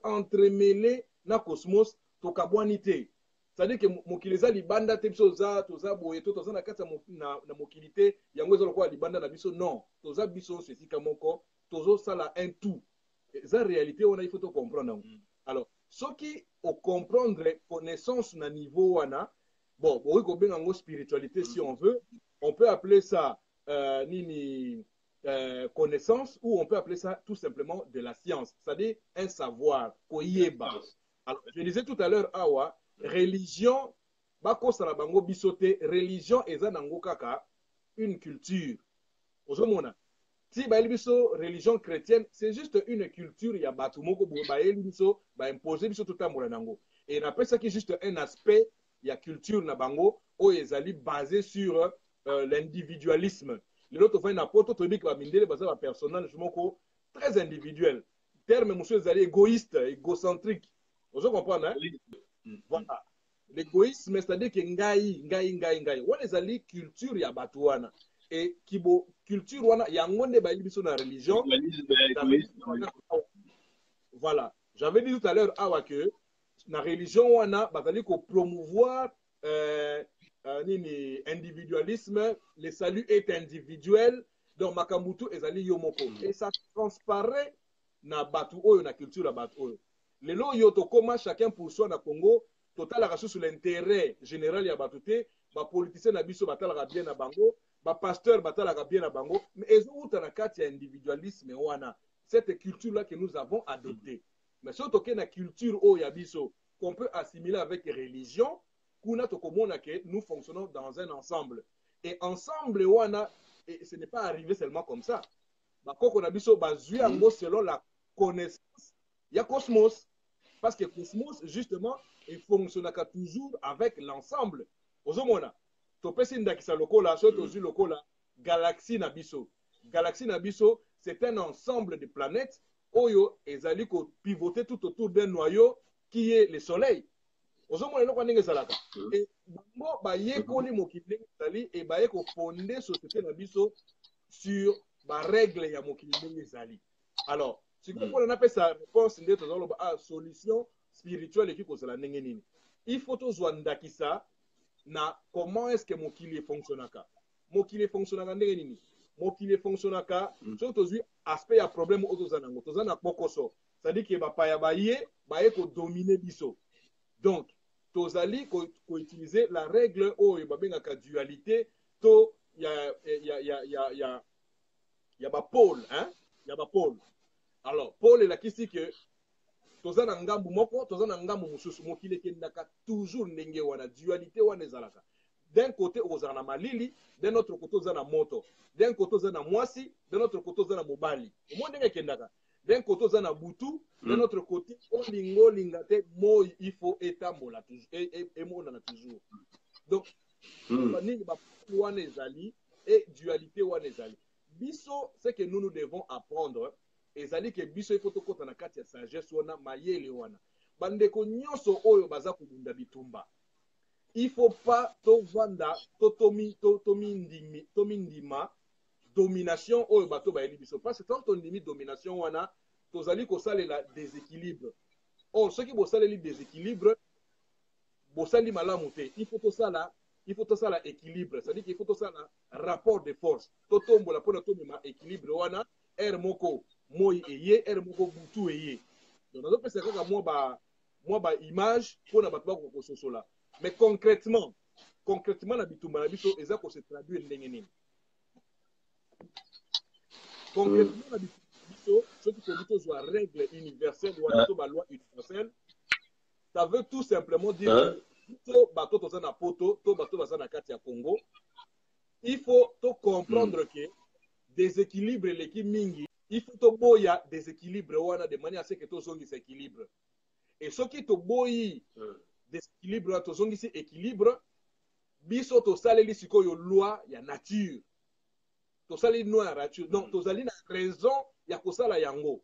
C: entremêlé na cosmos tokabwani te. C'est-à-dire que mokili eza libanda te biso toza boye to toza na kati na mokili te yango eza lokola libanda na biso non. Toza biso sesika moko tozo sala un tout. C'est la réalité, on a il faut tout comprendre. Alors, ce qui au comprendre connaissance na niveau wana, bon, en spiritualité si on veut, on peut appeler ça connaissance ou on peut appeler ça tout simplement de la science, c'est-à-dire un savoir, koyeba. Alors, je disais tout à l'heure, awa, religion, bako sala bango bisote, religion eza nango kaka une culture. Ozomona. Si baelibiso religion chrétienne, c'est juste une culture, il y a batumoko baelibiso ba imposer biso tout amour nango. Et on appelle ça qui est juste un aspect, il y a culture na bango o ezali basé sur l'individualisme. Les autres fois na poto to dit que ba mindele basa ba personnage moko très individuel. Terme monsieur ezali égoïste, égocentrique. Vous comprenez hein? Voilà. L'égoïsme c'est-à-dire que ngai. On ezali culture ya batuana. Et kibo culture wana yangonde ba libiso na religion voilà j'avais dit tout à l'heure awa que na religion wana bazali ko promouvoir individualisme, le salut est individuel donc makambutu ezali yomoko et ça transparaît na batu oyo na culture na batu oyo lelo yo to koma chacun pour soi na Congo total sur l'intérêt général ya batu te ba politicien na biso batala bien na bango ba pasteur batalaka bien na bango mais ezo uta na kati ya individualisme wana cette culture-là que nous avons adoptée. Mais si on a une culture au Yabiso qu'on peut assimiler avec religion, nous fonctionnons dans un ensemble. Et ensemble, et ce n'est pas arrivé seulement comme ça. Selon la connaissance, il y a Cosmos. Parce que Cosmos, justement, il fonctionne toujours avec l'ensemble. Ozomona, topesi ndakisa lokola, sotozu lokola, Galaxie Nabiso. Galaxie Nabiso, c'est un ensemble de planètes, oyo ezali ko pivoter tout autour d'un noyau qui est le Soleil. Ozomona eloko ndenge ezalaka. Et bango baye koli mokili ezali et baye ko fonder société Nabiso sur ba règle ya mokili ndenge ezali. Alors, si on appelle sa réponse solution spirituelle qui cause la nini. Il faut toujours ndakisa na comment est-ce que mokili fonctionnaka. Mokili fonctionnaka nini. Mokili fonctionnaka surtout aspect ya problème autozanango. Tozana bokoso. C'est-à-dire que ba paya baye ko dominer biso. Donc, tozali ko utiliser la règle o babengaka dualité to ya ba pôle, hein? Ya ba pôle. Alors, Paul est là qui dit que tozana ngambu moko, tozana ngambu mususu mokile kendaka toujours ndenge wana dualité wana ezalaka. D'un côté ozana malili, d'un autre côté ozana moto. D'un côté ozana mwasi, d'un autre côté ozana mobali. Omo ndenge kendaka. D'un côté ozana butu, d'un autre côté olingo lingate mo il faut etambola toujours et mona toujours. Donc nini ba wana ezali et dualité wana ezali. Biso c'est que nous devons apprendre. Ezali ke biso il faut tokota na kati ya sagesse wana mayele wana bandeko nyonso oyo baza kubunda bitumba il faut pas to vanda to ndima domination oyo bato bayeli biso parce que tant on limite domination wana tozali ko salela déséquilibre or ceux qui bo saleli déséquilibre bo sali malamu te il faut to sala équilibre c'est à dire qu'il faut to sala rapport de force to tombola pona to mema équilibre wana moko moi eye moko butu eye donc nazo pesa kaka moi ba image pona bato ba ko sosola mais concrètement na bitumba na biso eza ko se traduire ndenge nini concrètement na biso ce qui peut dire soit règle universelle ou to ba loi universelle ça veut tout simplement dire que bato to na poto to bato baza na kati ya Congo il faut to comprendre que déséquilibre l'équipe mingi il faut to boya déséquilibre wana de manière à ce que to zongi s'équilibre et ce qui to boyi déséquilibre to zongi si équilibre biso to saleli sikoyo loi ya nature to saleli loi ya nature donc to zali na raison ya kosala yango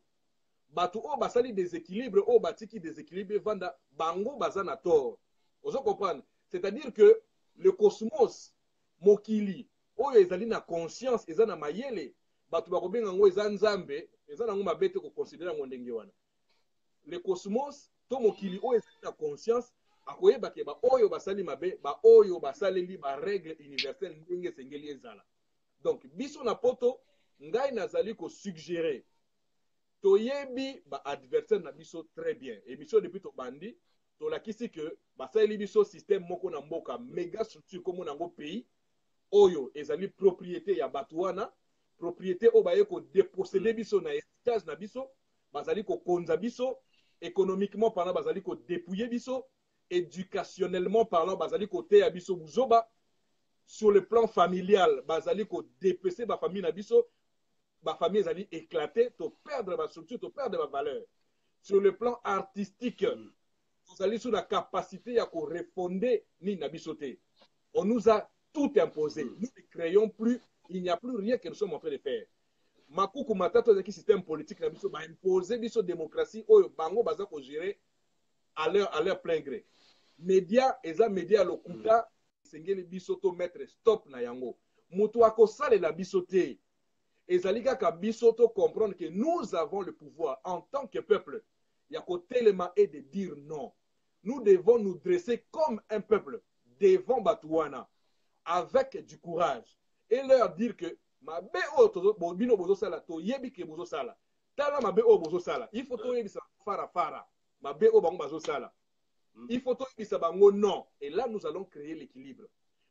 C: batu o basali déséquilibre o batiki déséquilibre vanda bango baza na tort ozo comprendre c'est-à-dire que le cosmos mokili oyo ezali na conscience eza na mayele batu bakobenga ngo eza nzambe eza nango mabete ko considérer ngo ndenge wana le cosmos to mokili oyo ezali na conscience akoyeba ke ba oyo basali mabe ba oyo basaleli ba règle universelle ndenge sengeli ezala donc biso na poto ngai nazali ko suggérer toyebi ba adversaire na biso très bien et biso depuis to bandi to lakisi que basaleli biso système moko na mboka méga structure comme nango pays oyo ezali propriété ya batu wana propriété o baye ko déposséder biso na héritage na biso bazali ko konza biso économiquement parlant bazali ko dépouiller biso éducationnellement parlant bazali ko teya biso buzoba sur le plan familial bazali ko dépecer ba famille na biso ba famille ezali éclaté to perdre ba structure to perdre ba valeur sur le plan artistique bazali sous la capacité ya ko refonder ni na biso te on nous a tout imposé nous ne créons plus il n'y a plus rien que nous sommes en train de faire. Makuku matato ezaki système politique na biso ba imposer biso démocratie oyo bango baza ko gérer à leur plein gré. Média eza média lokuta sengeli biso to mettre stop na yango. Mutu akosale la biso te. Ezali kaka biso to comprendre que nous avons le pouvoir en tant que peuple. Ya ko telema et de dire non. Nous devons nous dresser comme un peuple devant Batouana avec du courage. Et leur dire que mabe o bino bozo sala to yebi ke bozo sala tala mabe o bozo sala il faut to yebisa fara mabe o bango bozo sala il faut to yebisa bango non et là nous allons créer l'équilibre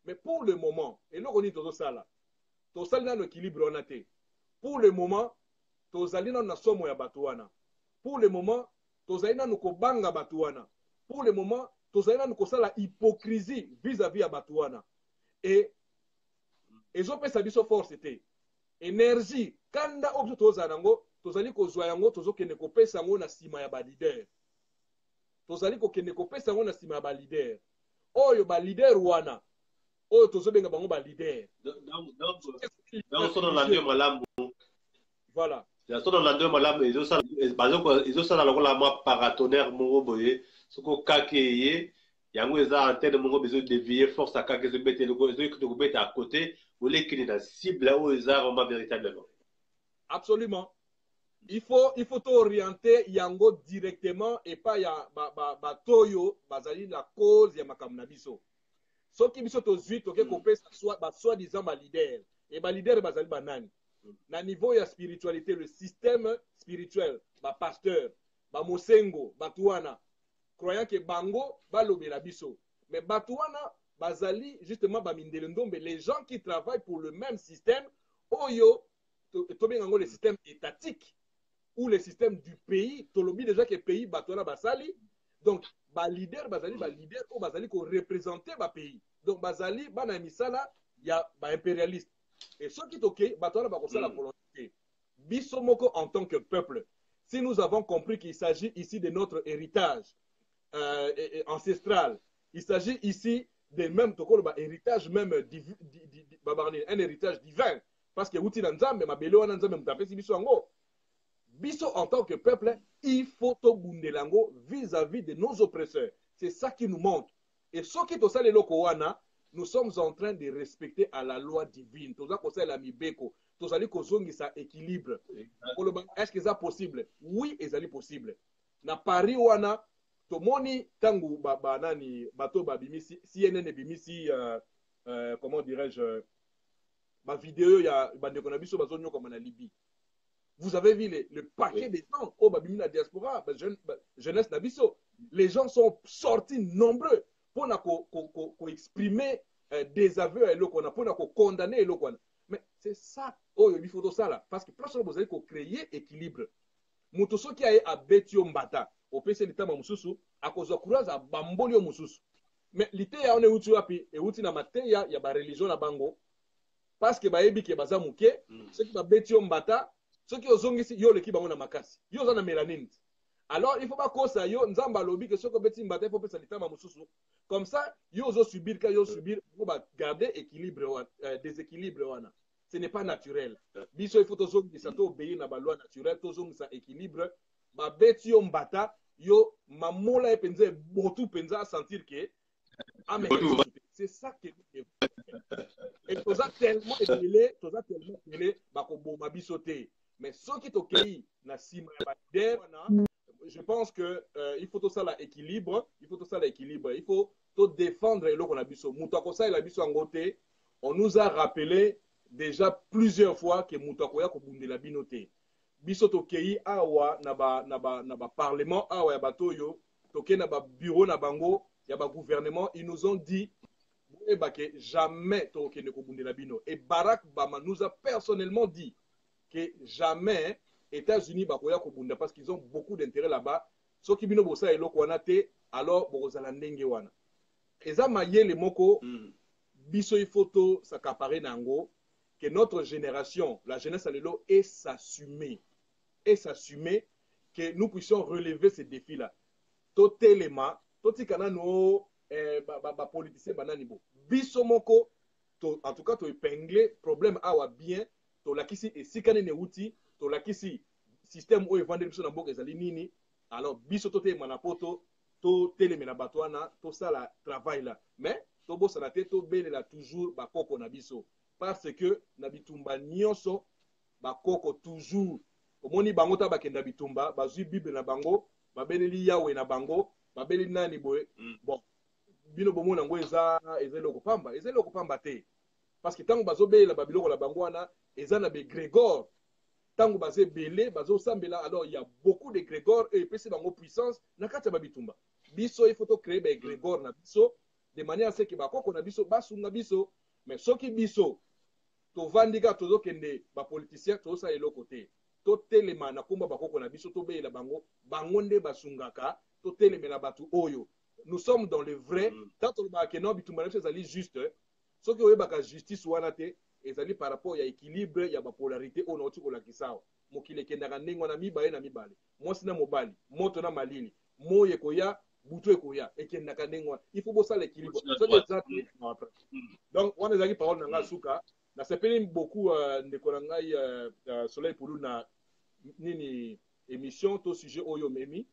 C: mais pour le moment et là on dit to sala to sala na l'équilibre on a été pour le moment tozali na somo ya bato wana. Pour le moment tozali na kobanga bato wana. Pour le moment tozali na kosala hypocrisie vis-à-vis ya bato wana. Et ezopesa biso force te. Énergie kanda oyo tozala nango tozali kozwa yango tozokende kopesa yango na sima ya ba leader. Tozali kokende kopesa yango na sima ya ba leader. Oyo ba leader wana oyo tozobenga bango ba leader.
B: Donc sono na ndio malamu.
C: Voilà.
B: Ya sono na ndio malamu ezosala lokola mwa paratonnerre moko boye soko kakeye yango eza antenne moko bezo dévier force à kake ezobete ezobeta à côté olekini na cible oyo eza vraiment véritablement.
C: Absolument. Il faut orienter yango directement et pas ya ba toyo bazali la cause ya makambo na biso. Soki biso tozwi toke kopesa soit disant ba leader et ba leader bazali banani. Na niveau ya spiritualité, le système spirituel, ba pasteur, ba mosengo, batuana, croyant que bango balobela biso. Mais batuana bazali justement ba mindelendombe, les gens qui travaillent pour le même système, oyo tobengango le système étatique ou le système du pays, tolobi déjà que pays batuana basali. Donc ba leader bazali ba leader ou bazali ko représenter ba pays. Donc bazali bana misala ya ba impérialiste. Et ce qui est ok, batuana ba kosala la volonté. Biso moko en tant que peuple, si nous avons compris qu'il s'agit ici de notre héritage ancestral, il s'agit ici de même héritage même un héritage divin, parce que outi na nzambe mabele wana nzambe mutapesi biso yango. Biso en tant que peuple, il faut tobundelango vis-à-vis de nos oppresseurs. C'est ça qui nous montre. Et ce qui est au loko wana, nous sommes en train de respecter à la loi divine. Toza kosala la mibeko, tozali kozongisa équilibre. Est-ce que c'est possible? Oui, c'est possible. Na Paris wana tomoni tangu nani bato babimisi CNN bimisi comment dirais-je ma vidéo ya bandeko na biso bazonyo comme na Libye. Vous avez vu le paquet de gens au babimi la diaspora, jeunesse na biso. Les gens sont sortis nombreux pour exprimer des aveux à l'okona, pour condamner l'okona. Mais c'est ça, oh, il faut ça là. Parce que personne vous avez créer équilibre. Mutoso qui a à Betio Mbata, au PC l'État Mamoussou, à cause de courage à Bambolio Moussou. Mais l'ité a on est outu api, et outi na matin, il y a ba religion na bango. Parce que ba ebi ke baza mouké, ceux qui ba Betio Mbata, ceux qui ont ici, yo le qui ba na makasi. Yo za na mélanine. Alors, il ne faut pas que ça, yo, nzamba lobby, que ce que beti mbata, il faut que ça l'État Mamoussou. Comme ça, yo zo subir, quand yo subir, pour garder équilibre, déséquilibre, wana. Ce n'est pas naturel. Biso, il faut toujours que ça obéir à la loi naturelle, toujours que ça équilibre. Ba beti yo mbata, yo, mamola et penza, botu penza à sentir que, ah, mais c'est ça que et tout ça tellement élé, bah, qu'on bon, ma bisoté. Mais ce qui est ok, na sima je pense que il faut tout ça l'équilibre, il faut tout ça l'équilibre, il faut tout défendre le qu'on a biso. Moutakosa et la biso en côté, on nous a rappelé déjà plusieurs fois que Moutakoya ko bunde la binoté. Biso to kei awa na ba parlement awa ya batoyo, to ke na ba bureau na bango, ya ba gouvernement, ils nous ont dit que jamais to ke ne ko bunde la bino. Et Barack Obama nous a personnellement dit que jamais États-Unis bakoya kobunda parce qu'ils ont beaucoup d'intérêt là-bas. Ce qui bino bosa eloko wana te, alors bozala ndenge wana. Eza mayele moko biso ifoto s'accaparer nango que notre génération, la jeunesse alelo est s'assumer que nous puissions relever ces défis-là. Totelema, totikana no ba politicien banani bo. Biso moko en tout cas to épingler problème awa bien to lakisi esikane ne uti to lakisi système o evande biso na mboka ezali nini. Alors biso tote manapoto to telemena batwana to sala travail là. Mais to bosana te to belela toujours ba koko na biso parce que na bitumba nyonso ba koko toujours omoni bango ta bakenda bitumba bazui bible na bango babeleli yawe na bango babeli nani boye bon bino bomona ngo eza eloko pamba te parce que tango bazobela babiloko la bango wana eza na be Grégor tango bazé belé bazo sambela alors il y a beaucoup de Grégor et pesi bango puissance na kati ya bitumba biso il faut to créer be Grégor na biso de manière à ce que bakoko na biso basunga biso mais soki biso to vandika tozo kende ba politicien to sa eloko te totelema na komba bakoko na biso tobeyela bango bango nde basungaka totelemela batu oyo. Nous sommes dans le vrai. Tant que le non bitumba ezali juste. Ce qui oyebaka justice wana te ezali par rapport ya équilibre ya ba polarité ono oti kolakisa. Mokile kendaka ndenge na mibale na mibale. Mwasi na mobali, moto na malili, moye koya, butu ekoya, ekendaka ndenge wana. Il faut bosala l'équilibre. Donc wana ezali parole na nga suka. Na sepeli beaucoup ndeko na ngai Soleil Poulou na nini émission to sujet oyo memi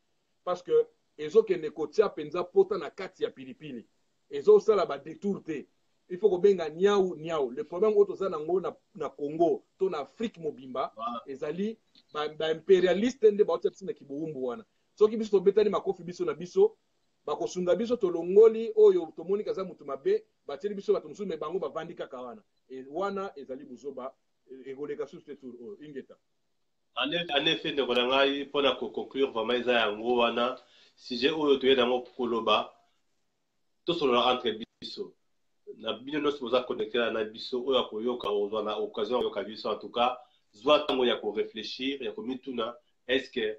C: parce que ezokende kotia penza pota na kati ya pilipili ezosala ba détour te. Il faut kobenga niau niau. Le problème oyo toza nango na Congo to na Afrique mobimba ezali ba impérialiste nde baotia biso na kibuumbu wana. Soki biso tobetani makofi biso na biso bakosunga biso tolongoli oyo tomoni kaza mutu mabe batieli biso bato mosusu me bango bavandi kaka wana wana ezali buzoba egoleka sur ce tour oyo ingeta.
B: En effet, ndeko na ngai mpona koconclure vraiment eza yango wana sujet oyo toyeda yango koloba tosolola entre biso na bino nyonso boza connecté na biso oyo akoyoka ozwa na occasion koyoka biso en tout cas zwa ntango ya koréfléchir ya komituna est-ce que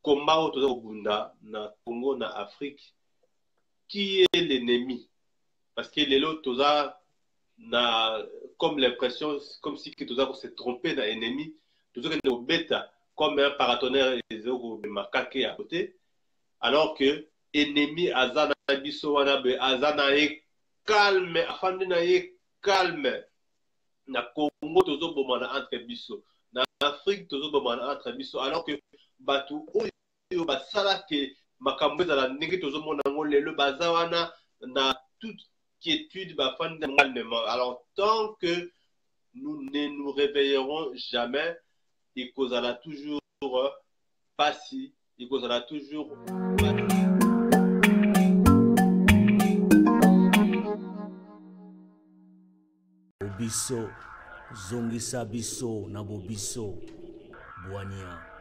B: combat oyo toza kobunda na Congo na Afrique qui est l'ennemi parce que lelo toza na comme l'impression comme si que toza se tromper na ennemi toza kende kobeta comme un paratonnerre ezokobemaka à côté alors que ennemi aza na biso wana be aza na ye calme afandi na ye calme na Congo tozoboma na entre biso na Afrique tozoboma na entre biso alors que batu oyo basala ke makambo ezala ndenge tozomona ngo lelo baza wana na toute quiétude bafandi calmement. Alors tant que nous ne nous réveillerons jamais il causera toujours passi il causera toujours
A: Biso zongisa biso na bobiso Bwania.